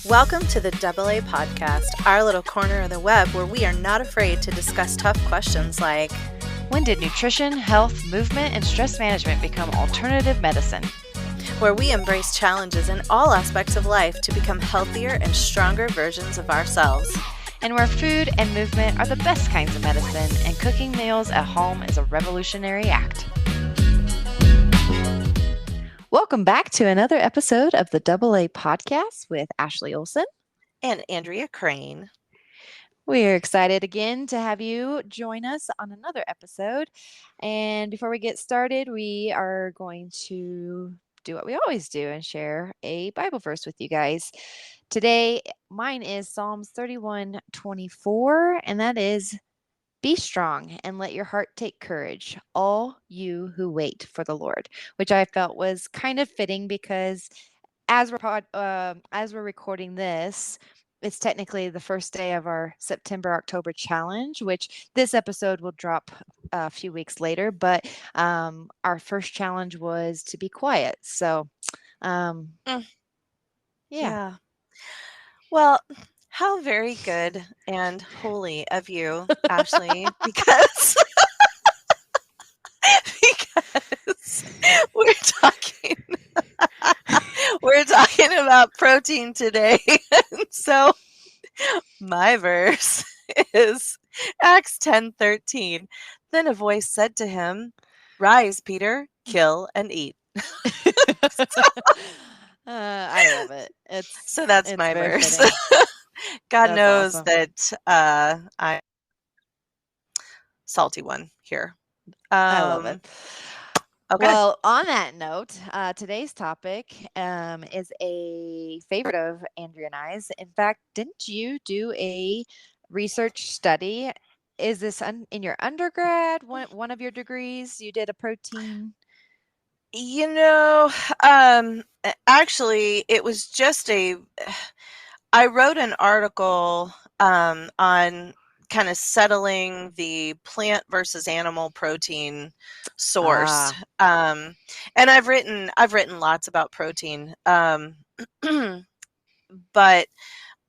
Welcome to the AA Podcast, our little corner of the web where we are not afraid to discuss tough questions like, when did nutrition, health, movement, and stress management become alternative medicine? Where we embrace challenges in all aspects of life to become healthier and stronger versions of ourselves. And where food and movement are the best kinds of medicine, and cooking meals at home is a revolutionary act. Welcome back to another episode of the AA Podcast with Ashley Olson and Andrea Crane. We're excited again to have you join us on another episode. And before we get started, we are going to do what we always do and share a Bible verse with you guys. Today, mine is Psalms 31:24, and that is, "Be strong and let your heart take courage, all you who wait for the Lord," which I felt was kind of fitting because as we're recording this, it's technically the first day of our September-October challenge, which this episode will drop a few weeks later. But our first challenge was to be quiet. So, yeah. Well, how very good and holy of you, Ashley, because we're talking about protein today. So my verse is Acts 10:13. Then a voice said to him, "Rise, Peter, kill and eat." I love it. That's my verse. God That's knows awesome. that I'm salty one here. I love it. Okay. Well, on that note, today's topic is a favorite of Andrea and I's. In fact, didn't you do a research study? Is this in your undergrad, one of your degrees? You did a protein? Actually, it was just I wrote an article on kind of settling the plant versus animal protein source. And I've written lots about protein. But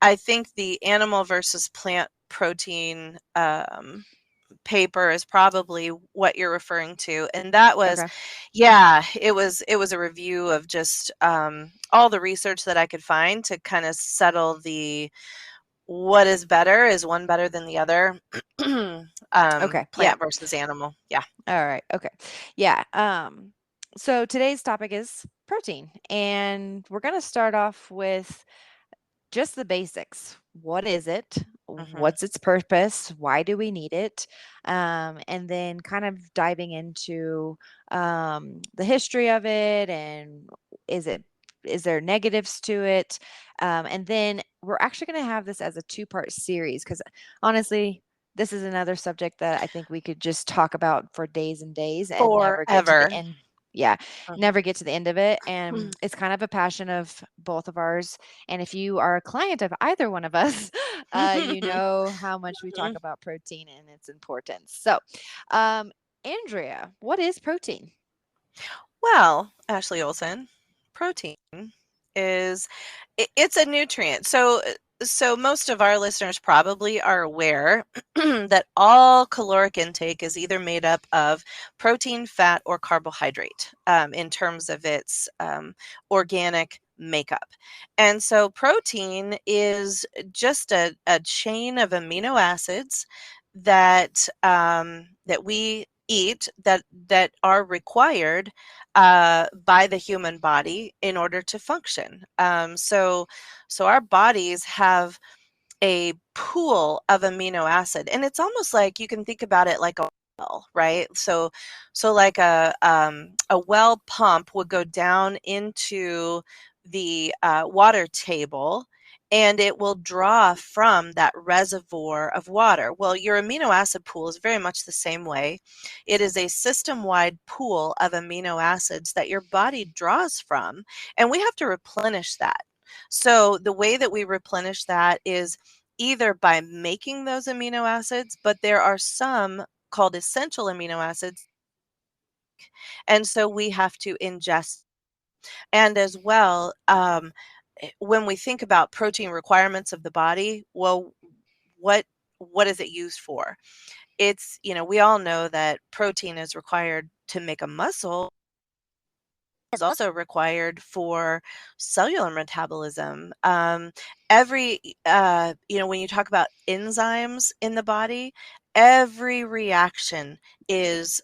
I think the animal versus plant protein paper is probably what you're referring to, and that was it was a review of just all the research that I could find to kind of settle the what is better, is one better than the other. Plant versus animal. All right. Okay. Yeah. So today's topic is protein, and we're going to start off with just the basics. What is it? What's its purpose? Why do we need it? And then kind of diving into the history of it, and is there negatives to it? And then we're actually going to have this as a 2-part series because honestly, this is another subject that I think we could just talk about for days and days and never get to the end. Yeah, never get to the end of it. And it's kind of a passion of both of ours. And if you are a client of either one of us, you know how much we talk about protein and its importance. So, Andrea, what is protein? Well, Ashley Olson, protein is it's a nutrient. So most of our listeners probably are aware that all caloric intake is either made up of protein, fat, or carbohydrate in terms of its organic makeup. And so protein is just a chain of amino acids that we eat that are required by the human body in order to function. So our bodies have a pool of amino acid, and it's almost like you can think about it like a well, right? So like a well pump would go down into the water table, and it will draw from that reservoir of water. Well, your amino acid pool is very much the same way. It is a system-wide pool of amino acids that your body draws from, and we have to replenish that. So the way that we replenish that is either by making those amino acids, but there are some called essential amino acids, and so we have to ingest. And as well, when we think about protein requirements of the body, well, what what is it used for? It's, we all know that protein is required to make a muscle, is also required for cellular metabolism. When you talk about enzymes in the body, every reaction is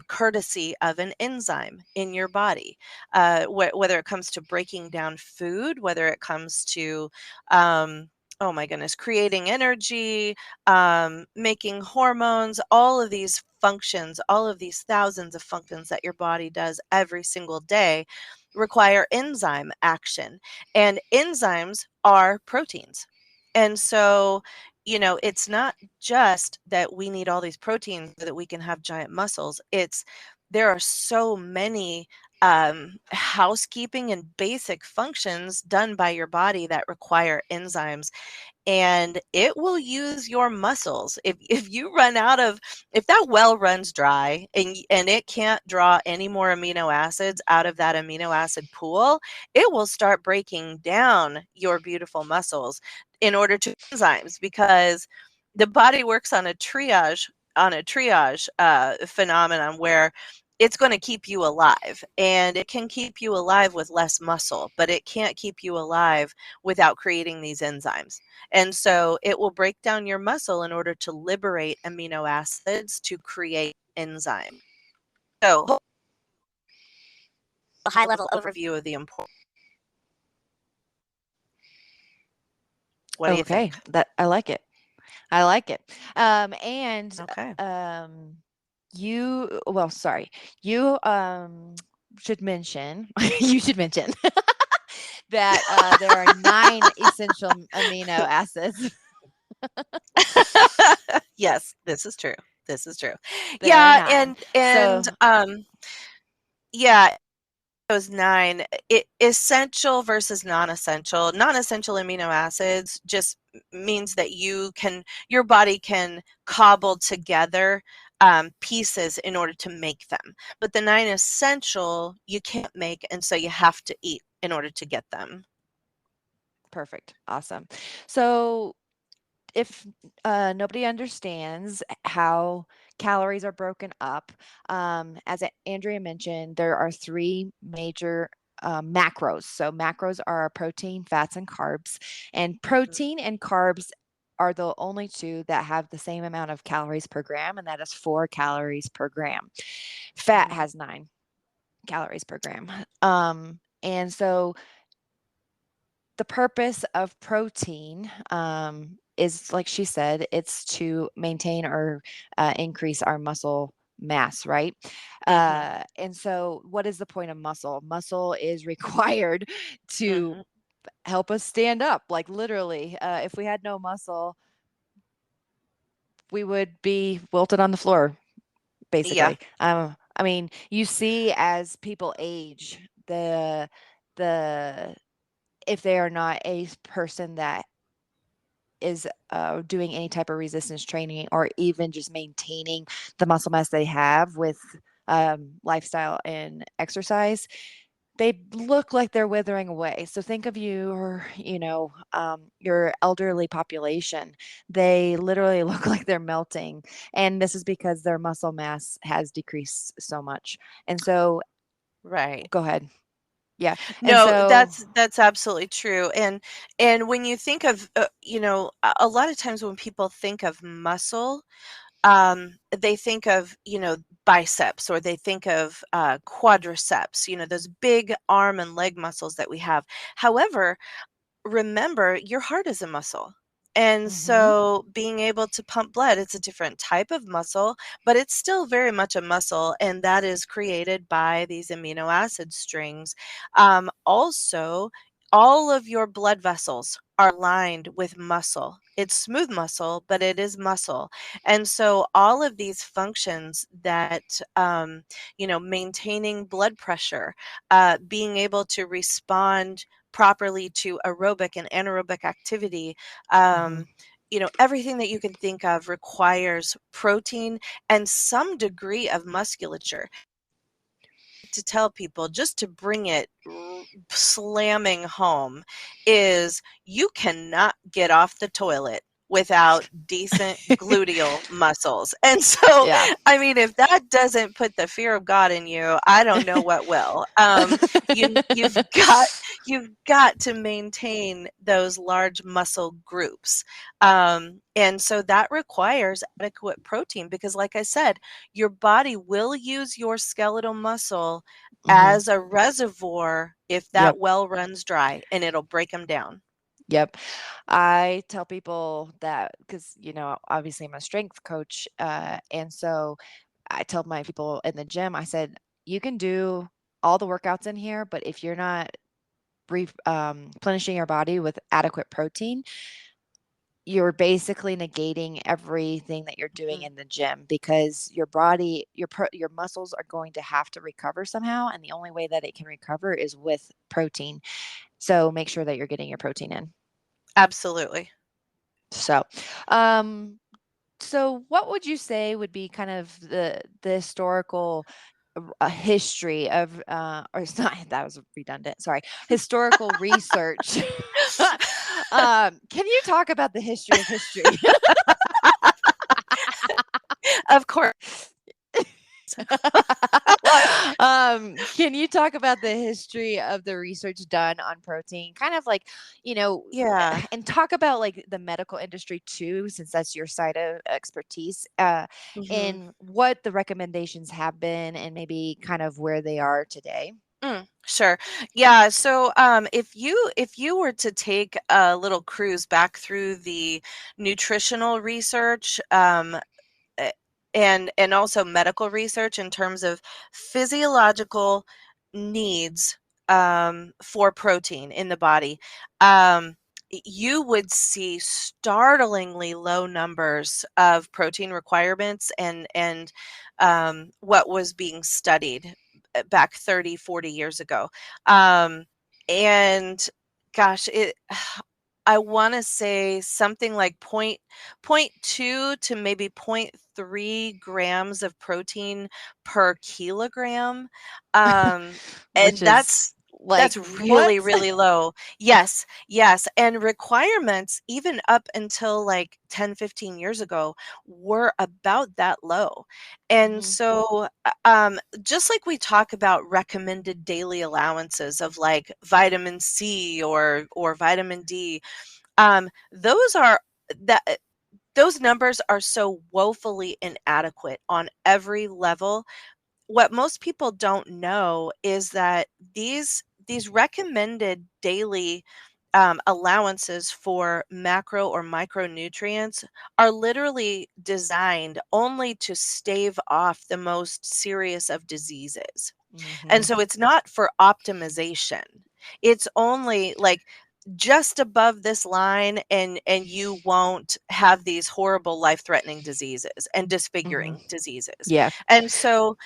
courtesy of an enzyme in your body. Whether it comes to breaking down food, whether it comes to, oh my goodness, creating energy, making hormones, all of these functions, all of these thousands of functions that your body does every single day require enzyme action. And enzymes are proteins. And so, it's not just that we need all these proteins so that we can have giant muscles. There are so many housekeeping and basic functions done by your body that require enzymes, and it will use your muscles. If you run out of, if that well runs dry and it can't draw any more amino acids out of that amino acid pool, it will start breaking down your beautiful muscles in order to enzymes, because the body works on a triage phenomenon where it's going to keep you alive, and it can keep you alive with less muscle, but it can't keep you alive without creating these enzymes. And so it will break down your muscle in order to liberate amino acids to create enzyme. So a high level overview of the important. What do you Okay, think? that I like it. I like it. And Okay. um, well, sorry, you should mention, you should mention that there are 9 essential amino acids. Yes, this is true. This is true. There are Yeah, 9. and So yeah, those 9, essential versus non-essential. Non-essential amino acids just means that your body can cobble together pieces in order to make them. But the 9 essential you can't make, and so you have to eat in order to get them. perfect. Awesome. So if nobody understands how calories are broken up, as Andrea mentioned, there are 3 major macros. So macros are protein, fats, and carbs. And Mhm, protein and carbs are the only 2 that have the same amount of calories per gram, and that is 4 calories per gram. Fat mhm, has 9 calories per gram. And so the purpose of protein is, like she said, it's to maintain or increase our muscle mass, right? mhm, And so, what is the point of muscle? Muscle is required to mhm. help us stand up. Like literally, if we had no muscle, we would be wilted on the floor, Yeah, basically. I mean, you see as people age, the if they are not a person that is doing any type of resistance training or even just maintaining the muscle mass they have with lifestyle and exercise, they look like they're withering away. So think of your elderly population. They literally look like they're melting. And this is because their muscle mass has decreased so much. And so, right. go ahead. Yeah. And No, so, that's absolutely true. And when you think of, a lot of times when people think of muscle, they think of, biceps, or they think of quadriceps, those big arm and leg muscles that we have. However, remember, your heart is a muscle. And mhm, so being able to pump blood, it's a different type of muscle, but it's still very much a muscle, and that is created by these amino acid strings. Also, all of your blood vessels are lined with muscle. It's smooth muscle, but it is muscle. And so all of these functions that, maintaining blood pressure, being able to respond properly to aerobic and anaerobic activity. mhm. Everything that you can think of requires protein and some degree of musculature. To tell people, just to bring it slamming home is you cannot get off the toilet without decent gluteal muscles. And so, Yeah. I mean, if that doesn't put the fear of God in you, I don't know what will. You've got to maintain those large muscle groups. And so that requires adequate protein because, like I said, your body will use your skeletal muscle Mhm. as a reservoir if Yep. that well runs dry, and it'll break them down. Yep. I tell people that because, obviously I'm a strength coach. And so I tell my people in the gym, I said, you can do all the workouts in here, but if you're not replenishing your body with adequate protein, you're basically negating everything that you're doing Mhm. in the gym because your body, your muscles are going to have to recover somehow, and the only way that it can recover is with protein. So make sure that you're getting your protein in. Absolutely. So, um, so what would you say would be kind of the historical history of or it's not that was redundant, sorry, historical research. Can you talk about the history of history? Of course. Can you talk about the history of the research done on protein? Kind of like, you know, Yeah. and talk about like the medical industry too, since that's your side of expertise, Mhm. and what the recommendations have been and maybe kind of where they are today. Sure. Yeah. So, if you were to take a little cruise back through the nutritional research, eh, and also medical research in terms of physiological needs for protein in the body, um, you would see startlingly low numbers of protein requirements and what was being studied back 30, 40 years ago. Um, and gosh, it I want to say something like point two to maybe point 0.3 grams of protein per kilogram. Um, Which and is like that's what? really, really low. Yes, yes. And requirements, even up until like 10, 15 years ago, were about that low. And Hmm. so, just like we talk about recommended daily allowances of like vitamin C or vitamin D, those are that those numbers are so woefully inadequate on every level. What most people don't know is that these recommended daily allowances for macro or micronutrients are literally designed only to stave off the most serious of diseases. And Hmm. so it's not for optimization. It's only like just above this line and you won't have these horrible life-threatening diseases and Hmm. disfiguring diseases. Yeah. And so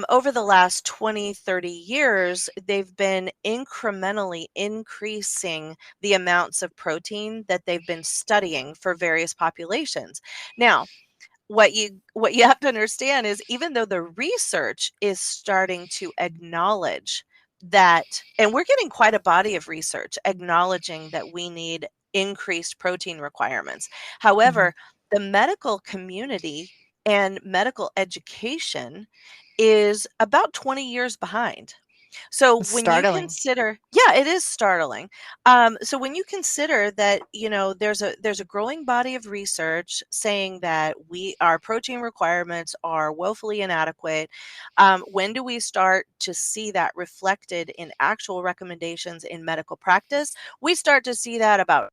over the last 20, 30 years, they've been incrementally increasing the amounts of protein that they've been studying for various populations. Now, what you have to understand is even though the research is starting to acknowledge that, and we're getting quite a body of research acknowledging that we need increased protein requirements. Hmm. However, the medical community and medical education is about 20 years behind. So when you Startling. consider, yeah, it is startling. So when you consider that, there's a growing body of research saying that our protein requirements are woefully inadequate. When do we start to see that reflected in actual recommendations in medical practice? We start to see that about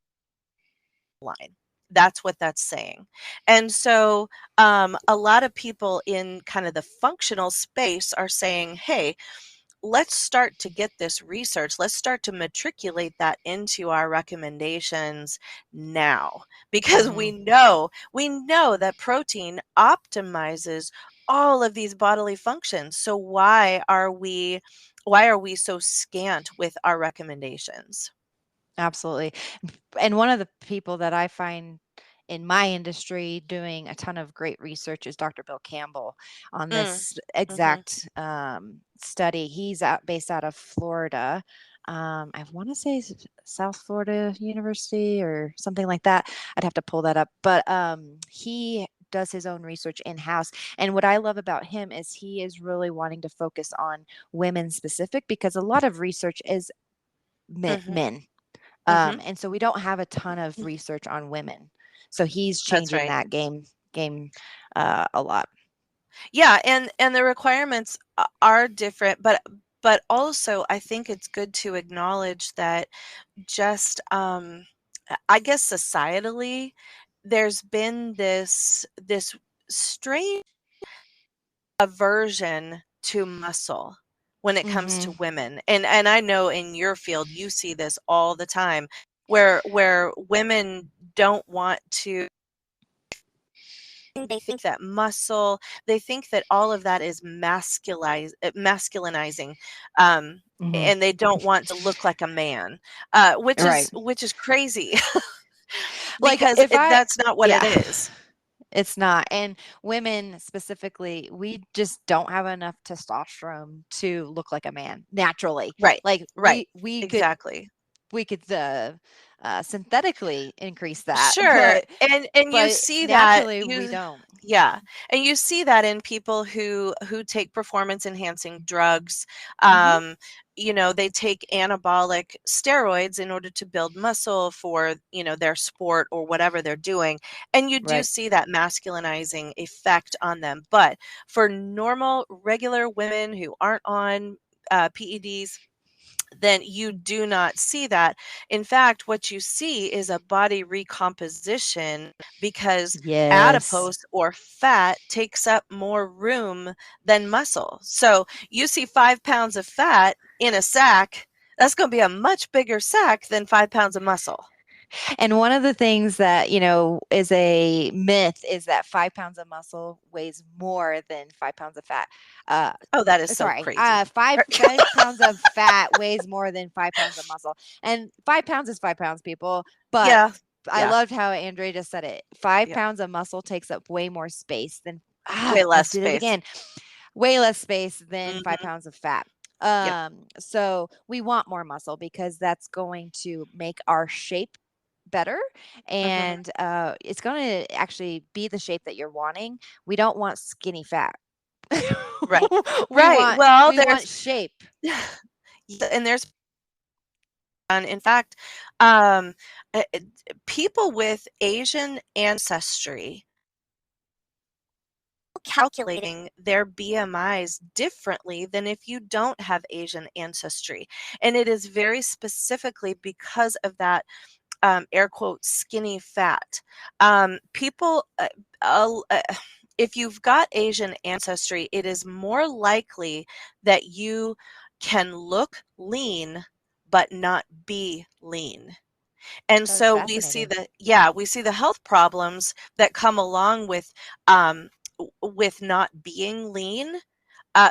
line. That's what that's saying. And so a lot of people in kind of the functional space are saying, hey, let's start to get this research. Let's start to matriculate that into our recommendations now because Hmm. we know that protein optimizes all of these bodily functions. So why are we so scant with our recommendations? Absolutely. And one of the people that I find in my industry doing a ton of great research is Dr. Bill Campbell on Mm, this mhm, exact study. He's based out of Florida. I want to say South Florida University or something like that. I'd have to pull that up. But he does his own research in house. And what I love about him is he is really wanting to focus on women specific because a lot of research is mhm, men. mhm. And so we don't have a ton of research on women. So he's That's changing right. that game a lot. Yeah, and the requirements are different, but also I think it's good to acknowledge that just I guess societally there's been this strange aversion to muscle when it comes to Mhm. women. And I know in your field you see this all the time where women don't want to they think that muscle, they think that all of that is masculinizing, um, Mhm. and they don't want to look like a man, Right. which is crazy Like because if I that's not what it yeah. is. It's not. And women specifically, we just don't have enough testosterone to look like a man naturally. Right, Like right, exactly. we could synthetically increase that, Sure, and you but see that naturally we you don't. yeah, and you see that in people who take performance enhancing drugs, Mhm. um, they take anabolic steroids in order to build muscle for, their sport or whatever they're doing, and you do Right. see that masculinizing effect on them, but for normal, regular women who aren't on, PEDs, then you do not see that. In fact, what you see is a body recomposition because Yes. adipose or fat takes up more room than muscle. So you see 5 pounds of fat in a sack, that's going to be a much bigger sack than 5 pounds of muscle. And one of the things that, is a myth is that 5 pounds of muscle weighs more than 5 pounds of fat. Uh, Oh, that is so sorry, crazy. 5 pounds of fat weighs more than 5 pounds of muscle. And 5 pounds is 5 pounds, people. But Yeah, I yeah, loved how Andrea just said it. Five yeah. pounds of muscle takes up way more space than, Way I less did it space. again, way less space than five Hmm. pounds of fat. Yep. So we want more muscle because that's going to make our shape better, Hmm. and it's going to actually be the shape that you're wanting. We don't want skinny fat. Right. we Right. want Well, we want shape. yeah, and there's and in fact, um, people with Asian ancestry calculating their BMIs differently than if you don't have Asian ancestry. And it is very specifically because of that air quote skinny fat. People, if you've got Asian ancestry, it is more likely that you can look lean but not be lean. And That's so we see fascinating. the health problems that come along um, with not being lean,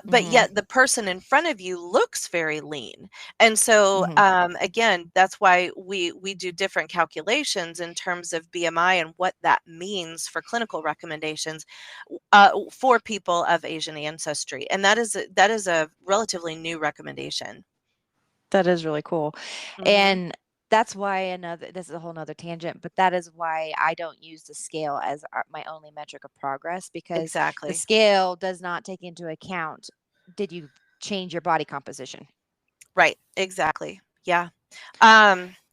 but Hmm. yet the person in front of you looks very lean. And so, Hmm. again, that's why we do different calculations in terms of BMI and what that means for clinical recommendations for people of Asian ancestry. And that is a relatively new recommendation. That is really cool. Hmm. And that's why another this is a whole nother tangent, but that is why I don't use the scale as my only metric of progress because the Exactly. scale does not take into account did you change your body composition. Right. Exactly. Yeah.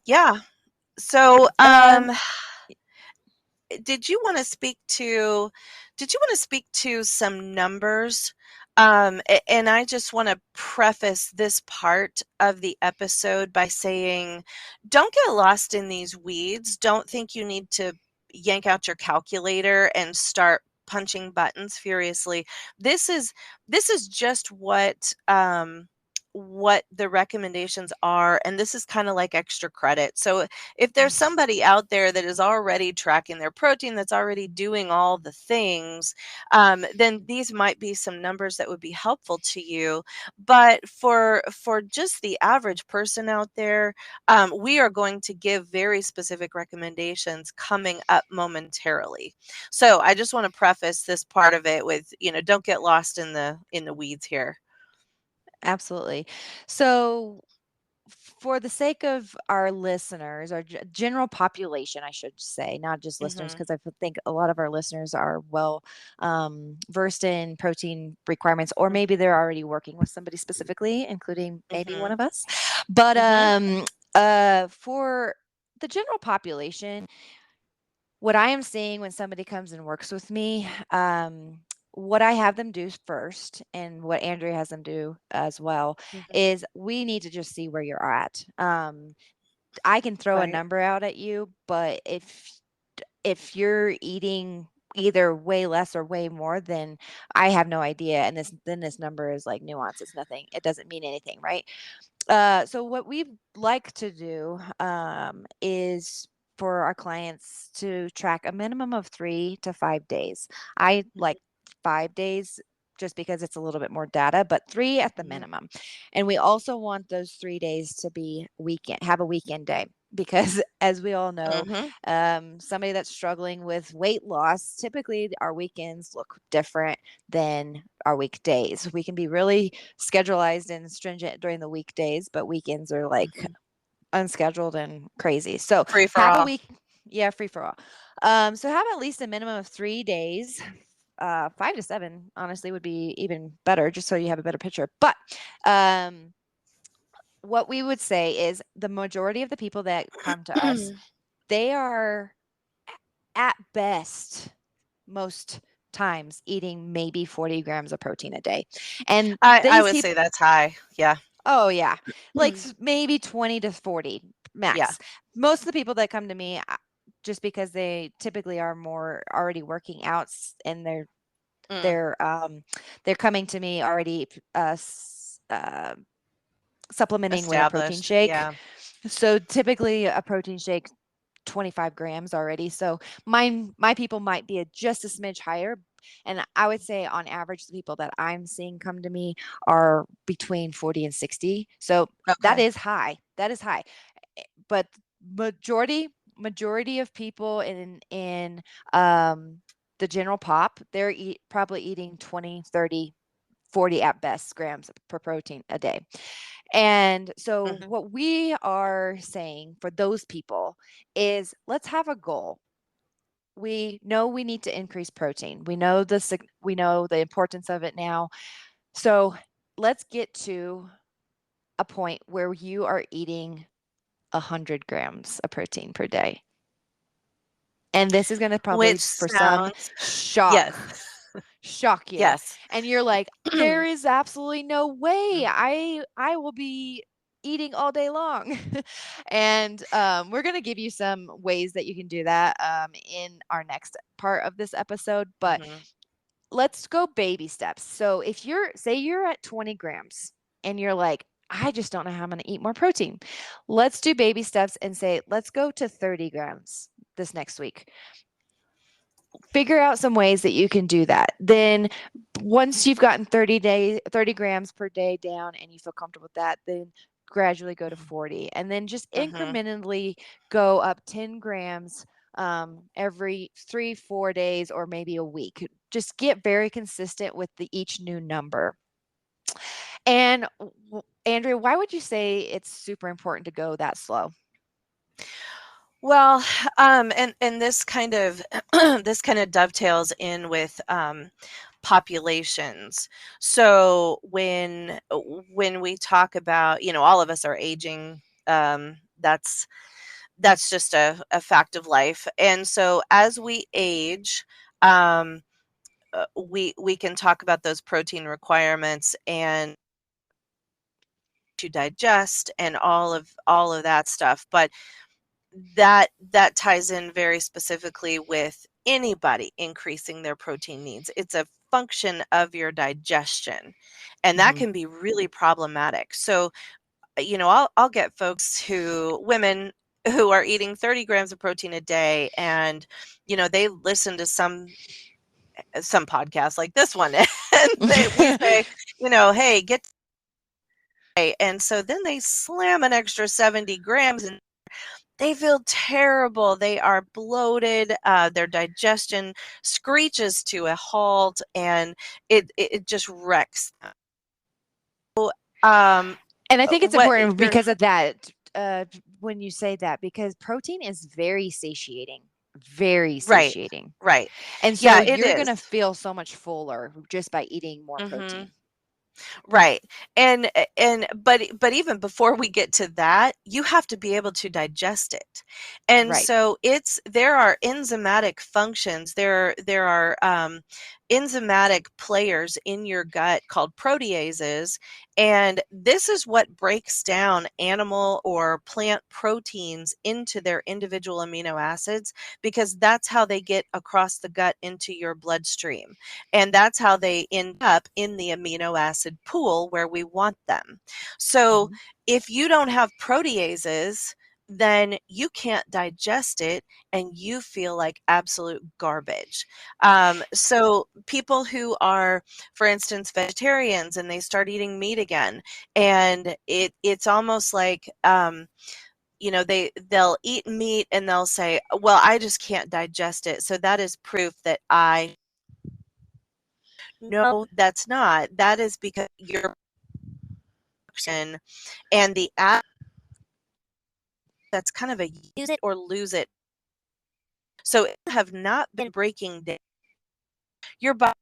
Yeah. So, Um did you want to speak to some numbers? And I just want to preface this part of the episode by saying, don't get lost in these weeds. Don't think you need to yank out your calculator and start punching buttons furiously. This is just what the recommendations are, and this is kind of like extra credit. So if there's somebody out there that is already tracking their protein, that's already doing all the things, then these might be some numbers that would be helpful to you. But for just the average person out there, we are going to give very specific recommendations coming up momentarily. So I just want to preface this part of it with, don't get lost in the weeds here. Absolutely. So, for the sake of our listeners, our general population, I should say, not just listeners, Mhm. because I think a lot of our listeners are well versed in protein requirements, or maybe they're already working with somebody specifically, including maybe one Mhm. of us. But Mhm. for the general population, what I am seeing when somebody comes and works with me, what I have them do first, and what Andrea has them do as well, Mhm. is we need to just see where you're at. I can throw a Right. number out at you, but if you're eating either way less or way more, then I have no idea. And this number is like nuance. It's nothing. It doesn't mean anything, right? So what we like to do is for our clients to track a minimum of 3 to 5 days. I Mhm. like 5 days just because it's a little bit more data, but three at the Mhm. minimum. And we also want those 3 days to be weekend, have a weekend day. Because as we all know, Mhm. somebody that's struggling with weight loss, typically our weekends look different than our weekdays. We can be really schedulized and stringent during the weekdays, but weekends are like Mhm. unscheduled and crazy. So Free for have a all. week, yeah, free for all. So have at least a minimum of 3 days. 5 to 7, honestly, would be even better, just so you have a better picture. But um, what we would say is the majority of the people that come to us, they are at best most times eating maybe 40 grams of protein a day. And I these would people, say that's high. Yeah. oh yeah, like maybe 20 to 40 Yeah. max. Most of the people that come to me, just because they typically are more already working out, and Mm. they're they're coming to me already supplementing with a protein Established. shake. Yeah. So typically a protein shake 25 grams already. So my people might be just a smidge higher. And I would say on average, the people that I'm seeing come to me are between 40 and 60. So that Okay. is high. That is high. But majority of people in the general pop, they're probably eating 20, 30, 40 at best grams per protein a day. And so, Mhm. what we are saying for those people is let's have a goal. We know we need to increase protein. We know the importance of it now. So, let's get to a point where you are eating 100 grams of protein per day. And this is going to Which probably, for some, sounds yes. shock you. Yes. And you're like, there is absolutely no way Mm. I will be eating all day long. And we're going to give you some ways that you can do that in our next part of this episode. But Mhm. let's go baby steps. So if you're at 20 grams and you're like, I just don't know how I'm going to eat more protein. Let's do baby steps and say, let's go to 30 grams this next week. Figure out some ways that you can do that. Then once you've gotten 30 grams per day down and you feel comfortable with that, then gradually go to Mhm. 40 and then just Mhm. incrementally go up 10 grams every 3 4 days or maybe a week. Just get very consistent with each new number. And Andrea, why would you say it's super important to go that slow? Well, and this kind of this kind of dovetails in with populations. So when we talk about, all of us are aging. That's just a fact of life. And so as we age, um, we can talk about those protein requirements and to digest and all of that stuff. But that ties in very specifically with anybody increasing their protein needs. It's a function of your digestion, and that Mhm. can be really problematic. So, I'll get folks women who are eating 30 grams of protein a day, and they listen to some podcasts like this one, and we say, hey, get and so then they slam an extra 70 grams, and they feel terrible. They are bloated. Their digestion screeches to a halt, and it just wrecks them. Um, And I think it's what important you're because of that, when you say that, because protein is very satiating, very right, satiating. right, And yeah, so it you're is. gonna feel so much fuller just by eating more Hmm. protein. Right. But even before we get to that, you have to be able to digest it. And Right. so there are enzymatic functions. There are enzymatic players in your gut called proteases, and this is what breaks down animal or plant proteins into their individual amino acids, because that's how they get across the gut into your bloodstream. And that's how they end up in the amino acid pool where we want them. So Mhm. if you don't have proteases, then you can't digest it and you feel like absolute garbage. So people who are, for instance, vegetarians, and they start eating meat again, and it's almost like they'll eat meat and they'll say, well, I just can't digest it, so that is proof that I no, that's not. That is because your function and the app, that's kind of a use it or lose it. So it have not been breaking down your body.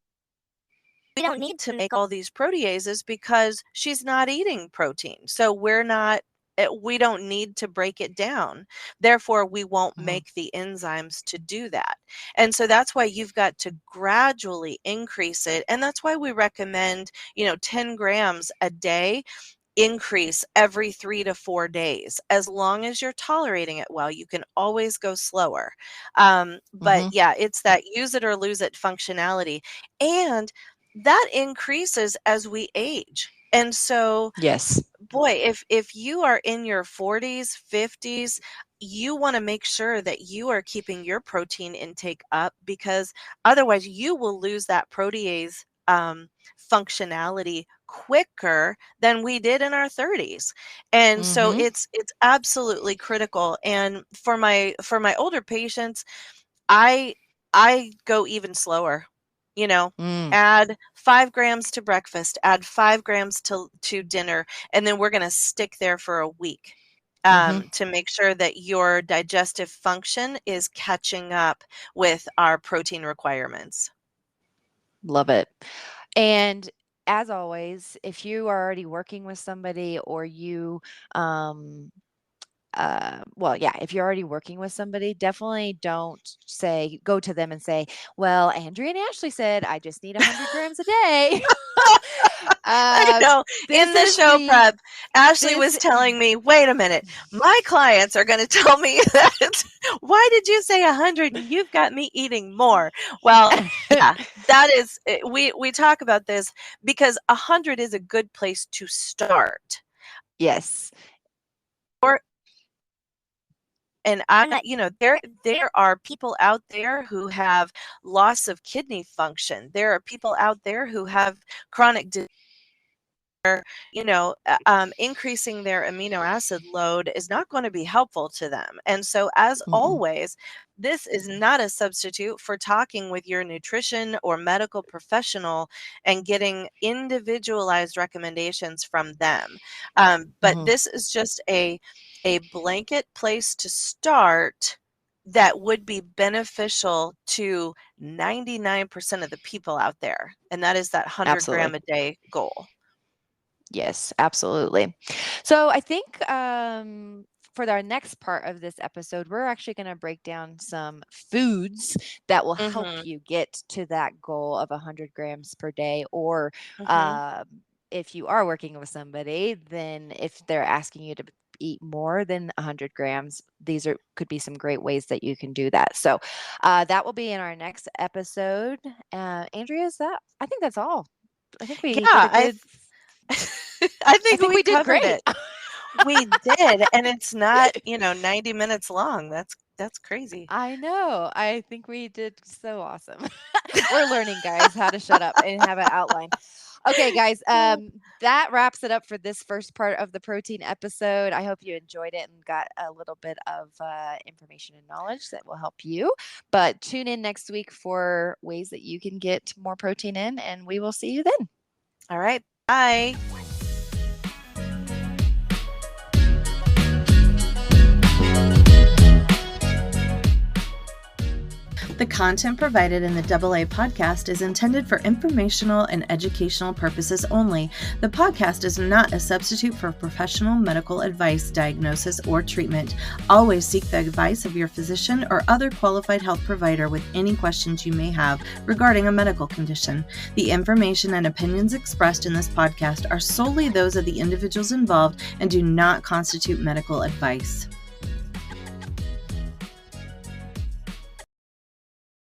We don't need to make all these proteases because she's not eating protein. So we don't need to break it down. Therefore, we won't Mhm. make the enzymes to do that. And so that's why you've got to gradually increase it. And that's why we recommend, 10 grams a day, increase every 3 to 4 days. As long as you're tolerating it well, you can always go slower. But Mhm. yeah, it's that use it or lose it functionality. And that increases as we age. And so, Yes. boy, if you are in your 40s, 50s, you want to make sure that you are keeping your protein intake up, because otherwise you will lose that protease functionality quicker than we did in our 30s. And so Mhm. it's absolutely critical. And for my older patients, I I go even slower. You know, Mm. add 5 grams to breakfast, add 5 grams to dinner, and then we're going to stick there for a week, Mhm. to make sure that your digestive function is catching up with our protein requirements. Love it. And as always, if you are already working with somebody or you um well, yeah, if you're already working with somebody, definitely don't go to them and say, well, Andrea and Ashley said I just need 100 grams a day. I uh, know. this In the is show the, prep, Ashley this, was telling me, wait a minute, my clients are going to tell me that. Why did you say 100? You've got me eating more. Well, yeah, that is, we talk about this because 100 is a good place to start. yes. Or, and there are people out there who have loss of kidney function. There are people out there who have chronic increasing their amino acid load is not going to be helpful to them. And so, as Mm-mm. always, this is not a substitute for talking with your nutrition or medical professional and getting individualized recommendations from them. But Mhm. this is just a blanket place to start that would be beneficial to 99% of the people out there. And that is that 100 Absolutely. gram a day goal. Yes, absolutely. So I think for our next part of this episode, we're actually going to break down some foods that will help Mhm, you get to that goal of 100 grams per day. Or mhm. um, if you are working with somebody, then if they're asking you to eat more than 100 grams, could be some great ways that you can do that. So that will be in our next episode. Andrea, I think that's all. I think we did Yeah, a good. I I think think we we did covered great. it. We did, and it's not, 90 minutes long. That's crazy. I know. I think we did so awesome. We're learning, guys, how to shut up and have an outline. Okay, guys, that wraps it up for this first part of the protein episode. I hope you enjoyed it and got a little bit of information and knowledge that will help you. But tune in next week for ways that you can get more protein in, and we will see you then. All right. Bye. The content provided in the AA podcast is intended for informational and educational purposes only. The podcast is not a substitute for professional medical advice, diagnosis, or treatment. Always seek the advice of your physician or other qualified health provider with any questions you may have regarding a medical condition. The information and opinions expressed in this podcast are solely those of the individuals involved and do not constitute medical advice.